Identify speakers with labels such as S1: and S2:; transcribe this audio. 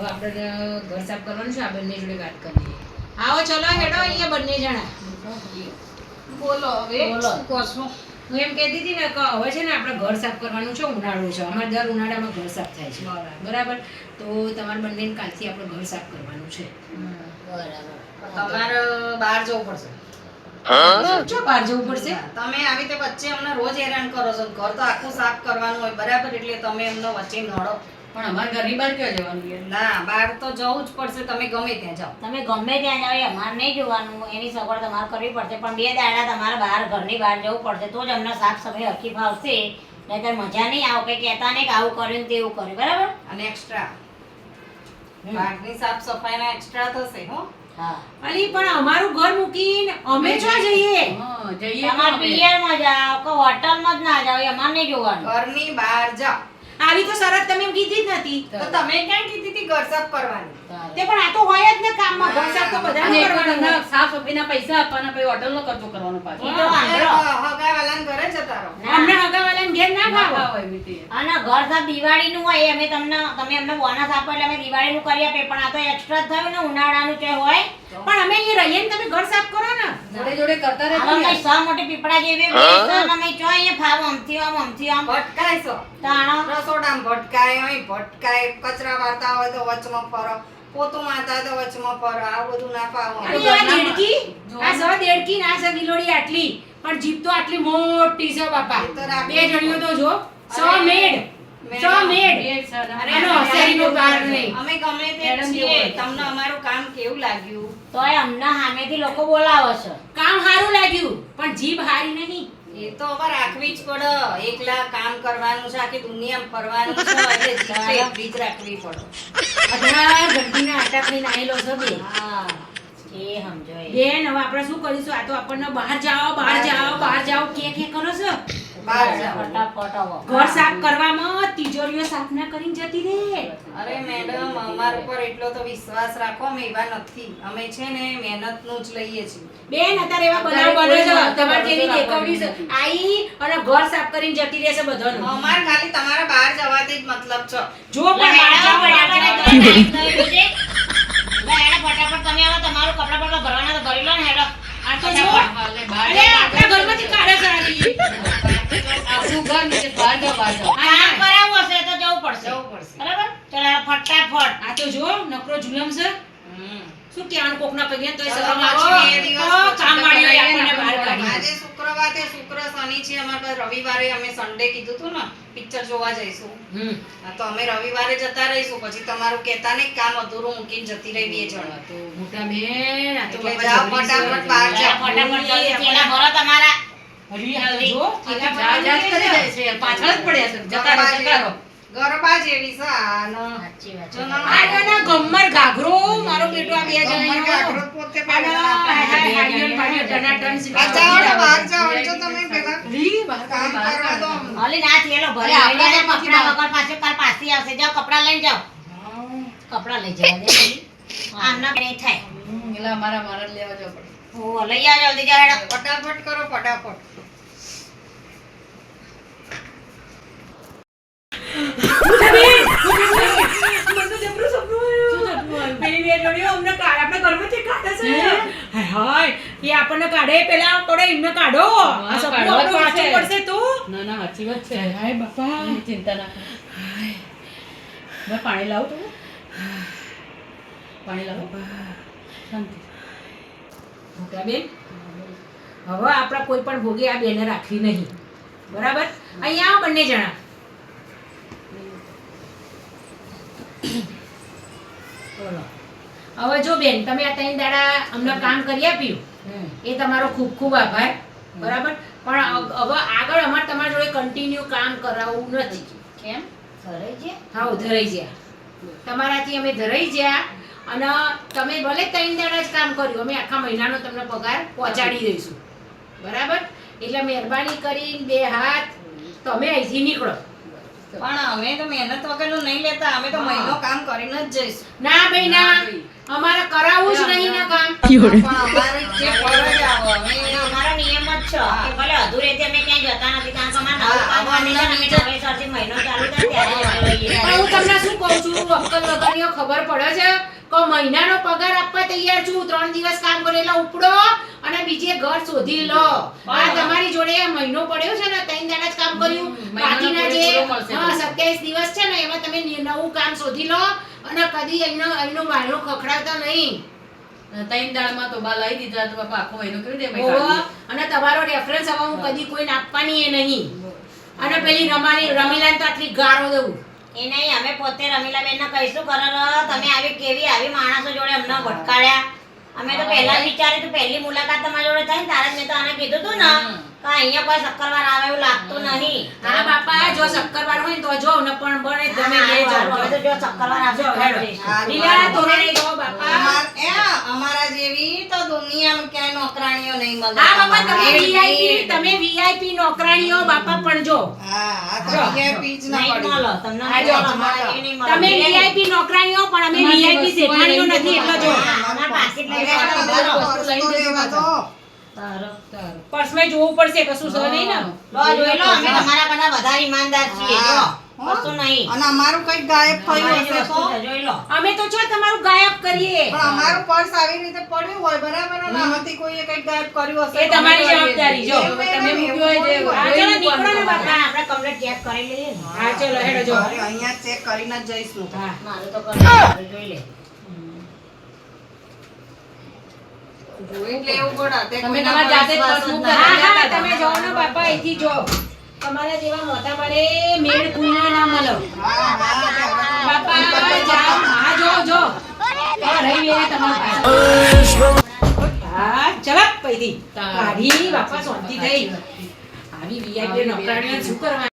S1: આપણે ઘર સાફ કરવાનું છે. આ બંને જોડે વાત કરીએ. આવો ચલો હેડો અહીંયા બંને જણા.
S2: બોલો હવે શું કહો છો?
S1: હું એમ કહેતી હતી ને કે હવે છે ને આપણે ઘર સાફ કરવાનું છે. ઉનાળો છે, અમારે દર ઉનાળામાં ઘર સાફ થાય છે. બરાબર. તો તમારે બંનેને કાલથી આપણે ઘર સાફ કરવાનું છે.
S2: બરાબર. તમારે બહાર જવું પડશે.
S1: જો બહાર જવું પડશે.
S2: તમે આવી રીતે વચ્ચે અમને રોજ હેરાન કરો છો. ઘર તો આખું સાફ કરવાનું હોય બરાબર, એટલે તમે એમને વચ્ચે નડો.
S1: પણ અમારે ઘરની બહાર ક્યાં જવાનું?
S2: ના, બહાર તો જવું જ પડશે. તમે ગમે ત્યાં જાઓ.
S3: તમે ગમે ત્યાં જાઓ, અમારે નહીં જોવાનું, એની સગવડ તમારે કરવી પડશે. પણ 2 દાડા તમારે બહાર ઘરની બહાર જવું પડશે, તો જ અમને સાફ સફાઈ હરખી ફાવશે. નહીંતર મજા નહીં આવે કે કહેતા નહીં કે આવું કર્યું ને તેવું કર્યું. બરાબર.
S2: અને એક્સ્ટ્રા બહારની સાફ સફાઈના એક્સ્ટ્રા થશે. હો
S3: હા.
S1: અલી પણ અમારું ઘર મૂકીને અમે જો જઈએ.
S3: તમારે પિયરમાં જાઓ કે હોટલમાં જ ના જાઓ, એ અમારે નહીં જોવાનું.
S2: ઘરની બહાર જાઓ.
S1: આવી તો શરત તમે કીધી જ નથી.
S2: તો તમે ક્યાં કીધી હતી ઘર સાફ કરવાની?
S1: તે પણ આ તો હોય જ ને કામમાં. ઘર સાફ તો બધાને કરવાનું હોય.
S4: સાફ સફાઈના પૈસા આપવાના, પછી હોટલનો ખર્ચો કરવાનો પાછો.
S3: એ તો વાંધો.
S2: હગાવાલાને ઘરે જતા રહો.
S1: અમને હગાવાલાને ઘેર ના ફાવો.
S3: અને ઘર સાફ દિવાળીનું હોય, અમે તમે અમને બોનસ આપો એટલે અમે દિવાળીનું કરી આપીએ. પણ આ તો એક્સ્ટ્રા થયું ને, ઉનાળાનું જે હોય.
S1: પણ અમે અહીંયા રહીએ ને તમે ઘર સાફ કરો ને.
S4: જોડે જોડે કરતા
S3: આમાં
S4: રહેજો.
S3: કઈ 100 મોટી પીપળા જેવી અમે જો અહીંયા ફાવ અમથી આમ
S2: ભટકાય છો.
S3: તાણો.
S2: રસોડામાં ભટકાય, અહીં ભટકાય, કચરા વાળતા હોય તો વચમાં ફરો, પોતું મારતા હોય તો વચમાં ફરો. આ બધું ના ફાવો.
S1: અને આ દેડકી, આ સ દેડકી ને આ સ ગિલોડી આટલી, પણ જીભ તો આટલી મોટી છે બાપા.
S2: એ તો રાખવી
S1: બે જણીઓ તો જો. સ મેડ. સ મેડ. અને એનો હસેરીનો પાર નહીં.
S2: અમે ગમે તે છીએ. તમને અમારું કામ કેવું લાગ્યું?
S3: તોય અમને સામેથી લોકો બોલાવે છે.
S1: કામ સારું લાગ્યું, પણ જીભ હારી નહીં.
S2: એ તો હવે રાખવી જ પડે. એકલા કામ કરવાનું છે, આખી દુનિયામાં ફરવાનું છે, એટલે જીભ એકલી જ રાખવી પડે.
S1: 18 ઘંટીના આટાકડી નાયેલો છે બે.
S3: હા, એ સમજો એ.
S1: બેન હવે આપણે શું કરીશું? આ તો આપણને બહાર જાઓ કે કરો છો.
S2: બહાર જાઓ.
S3: ફટાફટ આવો.
S1: ઘર સાફ કરવામાં તિજોરીઓ સાફ ના કરીને જતી રે.
S2: અરે મેડમ, અમારા ઉપર એટલો તો વિશ્વાસ રાખો. અમે એવા નથી. અમે છે ને મહેનતનું જ લઈએ છીએ.
S1: બેન અત્યારે એવા બનાવ બને છે. તમારી જેવી દેખવડી છે આઈ અને ઘર સાફ કરીને જતી રહેશે બધાનું.
S2: અમારે ખાલી તમારા બહાર જવાથી જ મતલબ છે.
S1: જો પણ બહાર જાઓ,
S3: ફટાફટ તમે આવો, તમારું કપડા બપડા ભરવાના તો ભરી લો ને. હેડો.
S1: આ તો જો અરે આપણા ઘરમાંથી કાઢે છે આ રહી.
S4: આપણું ઘર નીચે બહાર જાઓ, બહાર જાઓ.
S3: કામ કરાવવું હશે તો જવું પડશે. બરાબર. ચલો ફટાફટ.
S1: આ તો જો નકરો જુલમ છે. શું કહેવાનું કોકના કહીએ તો
S2: ચલો,
S1: શરમ
S2: પાછું
S1: આવે.
S2: બે દિવસ
S1: તો
S2: પછી
S1: કામવાળીઓ
S2: તો
S1: આપણને બહાર કાઢી.
S2: આજે શુક્રવાર છે, શુક્ર શનિ છે. અમારે પાસે રવિવારે અમે સન્ડે કીધું હતું ને પિક્ચર જોવા જઈશું. હા, તો અમે રવિવારે જતા રહીશું. પછી તમારું કહેતા નહીં કામ અધૂરું મૂકીને જતી રહી 2 જણ.
S1: તો મોટા બેન આ તો
S2: એટલે
S1: બાપા
S2: જાઓ,
S1: જબરી છે.
S2: ફટાફટ બહાર જાઓ.
S3: ફટાફટ જલ્દી થેલા ભરો તમારા.
S1: હરી આ તો જો થેલા
S4: જા જા કરી
S1: ભરવાની
S4: જાય છે. પાછળ જ પડ્યા છે. જતા રહો, જતા રહો.
S2: ગરબા જેવી છે આ ન.
S3: સાચી વાત
S2: જો
S3: છે.
S2: ના
S1: આ જોના ગમ્મર ઘાઘરો મારો બેટો આ બે
S2: ગમ્મર
S1: જણા
S2: ઘાઘરો પોતે પહેરે.
S1: ટનાટન
S2: આ જાઓ ને, બહાર જાઓ. જો તમે પેલા
S1: રી બહાર
S2: કામ કરવા દો.
S3: હાલી ના થેલો ભરી
S4: અરે આપણા
S3: લઈને
S4: ઘરમાંથી
S3: કપડા વગર પાછું કાલ પાછી આવશે. જાઓ કપડા લઈને જાઓ. કપડા લઈ જવા દે પેલી. આમના નહીં થાય.
S4: એટલે મારા જ લેવા જવું પડે.
S3: ઓ લઈ આવો જલ્દી જાઓ. હેડો.
S2: ફટાફટ કરો, ફટાફટ.
S1: આપણને કાઢે પેલા થોડે એમને કાઢો. આ સપનું આપણું વાંચવું પડશે તો.
S4: ના ના, સાચી વાત છે.
S1: હાય બાપા.
S4: ચિંતા ના કરો. મેં પાણી લાવું તું? પાણી લાવો. શાંતિ.
S1: મોટા બેન હવે આપણા કોઈ પણ ભોગે આ બેને રાખવી નહીં. બરાબર. અહીંયા આવો બંને જણા. બોલો. હવે જો બેન તમે આ 3 દાડા અમને કામ કરી આપ્યું એ તમારો ખૂબ ખૂબ આભાર. બરાબર. પણ હવે આગળ અમારે તમારા જોડે કન્ટિન્યુ કામ કરાવવું નથી.
S3: કેમ ઘરે છે?
S1: હા, ધરાઈ ગયા. તમારાથી અમે ધરાઈ ગયા અને તમે ભલે 3 દાડા જ કામ કર્યું, અમે આખા મહિનાનો તમને પગાર પહોંચાડી દઈશું. બરાબર. એટલે મહેરબાની કરીને 2 હાથ તમે અહીંથી નીકળો.
S2: પણ અમે તો મહેનત વગરનું નહીં લેતા. અમે તો મહિનો કામ કરીને જ જઈશું.
S1: ના ભાઈ ના, અમારે કરાવવું જ નહીં ના કામ.
S2: પણ અમારે જે ફરજ આવે અમે
S3: અમારો નિયમ જ છે કે ભલે અધૂરેથી અમે ક્યાંય જતા નથી કારણ કે અમારે નવું કામ બની છે ને અમે નવેસરથી મહિનો ચાલુ થાય ત્યારે જતા રહીએ.
S1: પણ હું તમને શું કહું છું અક્કલ વગરની ખબર પડે છે કે મહિનાનો પગાર આપવા તૈયાર છું 3 દિવસ કામ કરો એટલે ઉપડો અને બીજે ઘર શોધી લો. આ તમારી જોડે આ મહિનો પડ્યો છે ને 3 દાડા જ કામ કર્યું બાકીના જે 27 દિવસ છે ને એમાં તમે નવું કામ શોધી લો અને કદી અહીંનો વાયરો ખખડાવતા નહીં.
S4: 3 દાડમાં તો બા લાવી દીધા તો બાપા આખો મહિનો કેવી રીતે અમે
S1: ઓહો,
S4: કાઢીએ?
S1: અને તમારો રેફરન્સ હવે હું કદી કોઈને આપવાની એ નહીં. અને પેલી રમીલાને તો આટલી ગાળો દઉં.
S3: એ નહીં અમે પોતે રમીલાબેનને કહીશું કરો તમે આવી માણસો જોડે અમને ભટકાડ્યા. અમે તો પહેલા જ વિચાર્યું હતું પહેલી મુલાકાત તમારી જોડે થઈ ને તારે જ મેં તો આને કીધું હતું ને કે અહીંયા કોઈ શક્કરવાર આવે એવું લાગતું નહીં.
S1: તારા બાપા જો શક્કરવાર હોય ને તો જો ને પણ બને ગમે તે જાઓ.
S3: હવે તો જો શક્કરવાર આવશે તો જઈશું.
S1: લીલા તોરણે જો બાપા.
S2: અમારા જેવી તો દુનિયામાં ક્યાંય નોકરાણીઓ નહીં મળે.
S1: હા બાપા તમે VIP નોકરાણીઓ બાપા પણ જો.
S2: હા, તો VIP જ ના
S3: નહીં
S2: પડી.
S3: મળો તમને
S1: હા,
S3: નહીં
S1: જો,
S3: મળો, અમારે એ નહીં મળો.
S1: તમે VIP નોકરાણીઓ પણ અમે VIP શેઠાણીઓ નથી એટલે જો.
S3: અમારા પાકીટ લઈ
S2: લેવા
S3: જવાનું
S2: દો,
S3: બોલો.
S2: તો લેવા દો.
S3: તારો.
S1: પર્સમાં જોવું પડશે કશું સહ નહીં ને.
S3: લો જોઈ લો અમે તમારા કરતા વધારે ઈમાનદાર છીએ જો
S2: હા.
S3: કશું નહીં.
S2: અને અમારું કંઈક ગાયબ થયું
S3: અમારી
S2: હશે
S3: વસ્તુ
S2: તો
S3: છે, જોઈ લો.
S1: અમે તો છો તમારું ગાયબ કરીએ.
S2: પણ અમારું પર્સ આવી રીતે પડ્યું હોય બરાબર અને આમાંથી કોઈએ કંઈક ગાયબ કર્યું હશે
S1: એ તમારી જવાબદારી જો.
S2: તમે
S4: મૂક્યું હોય જે
S1: હા, ચલો નીકળો ને બાપા.
S3: હા, આપણે કમ્પ્લીટ ચેક કરી લઈએ ને.
S1: હા ચલો હેડો જો.
S2: અરે, અહીંયા ચેક કરીને જ જઈશું.
S1: હા.
S3: મારું તો કરી મારું જોઈ લે.
S2: એટલે એવું ગોળા, તે
S4: તમે
S2: કોઈના
S4: તમારા જાતે જ
S2: પર
S4: પર્સ
S2: વિશ્વાસ જ
S4: મૂકતા
S2: ના
S1: હા હા તમે જાઓ ને બાપા અહીંથી જો. તમારા જેવા મોટા મારે મેળ કુઈના ના મળો.
S2: હા, હા,
S1: બાપા જાઓ. હા જો જો. હા રહી ગયા તમારા પાસે. હા ચલો પૈદી. કાઢી બાપા શાંતિ થઈ. આવી VIP નોકરાણીઓ શું કરવા